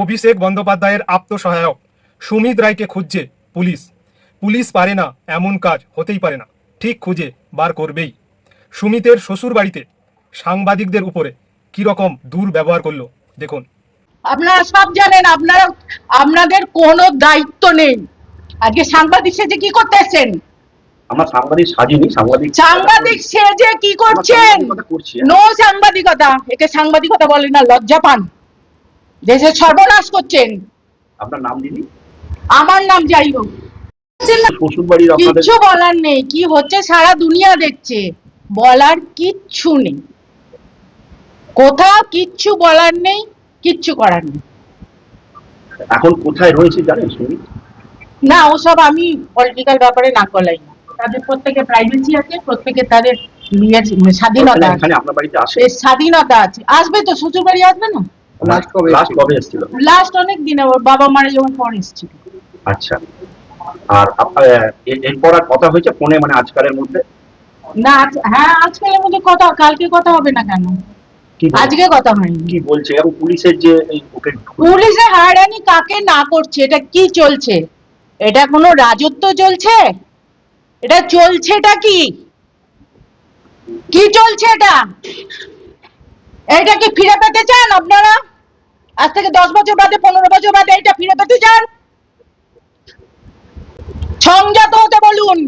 অভিষেক বন্দ্যোপাধ্যায়ের আত্মসহায়ক সুমিত রায়কে খুঁজছে পুলিশ। পুলিশ পারে না এমন কাজ হতেই পারে না, ঠিক খুঁজে বার করবেই। সুমিতের শ্বশুর বাড়িতে সাংবাদিকদের উপরে কিরকম দুর্ব্যবহার করলো দেখুন। আপনারা সব জানেন, আপনাদের কোনো দায়িত্ব নেই। আজকে সাংবাদিক সেজে কি করতে এসেছেন? আমরা সাংবাদিক সাজিনি, সাংবাদিক সেজে কি করছেন? নো সাংবাদিকতা, একে সাংবাদিকতা বলে না, লজ্জা পান। দেশের সর্বনাশ করছেন। আপনার নাম দিদি? আমার নাম যাই হোক, শ্বশুরবাড়ির আপনাদের কিচ্ছু বলার নেই। কি হচ্ছে সারা দুনিয়া দেখছে, বলার কিচ্ছু নেই, কোথাও কিচ্ছু বলার নেই, কিচ্ছু করার নেই। এখন কোথায় রয়েছে জানেন সুমিত? না, ওসব আমি পলিটিক্যাল ব্যাপারে নাক গলাই না। তাদের প্রত্যেকের প্রাইভেসি আছে, প্রত্যেকের তাদের স্বাধীনতা আছে। এখানে আপনার বাড়িতে আসে? স্বাধীনতা আছে, আসবে তো, শ্বশুর বাড়ি আসবে না? লাস্ট কবে এসেছিল? লাস্ট অনেক দিনে, ওর বাবা মারা যখন ফোন এসেছিল। আচ্ছা, আর এরপর আর কথা হয়েছে ফোনে, মানে আজকালের মধ্যে? না, হ্যাঁ আজকালের মধ্যে কথা, কালকে কথা হবে না কেন? আজকে কথা হয়নি। কি বলছে? এবং পুলিশের যে পুলিশে হয়রানি কাকে না করছে, এটা কি চলছে? এটা কোনো রাজত্ব চলছে? এটা চলছেটা কি? কি চলছে এটা? এটা কি ফিরে পেতে চান আপনারা? আজ থেকে 10 বছর বাদে, 15 বছর বাদে এটা ফিরে পেতে চান? সংযত হতে বলুন।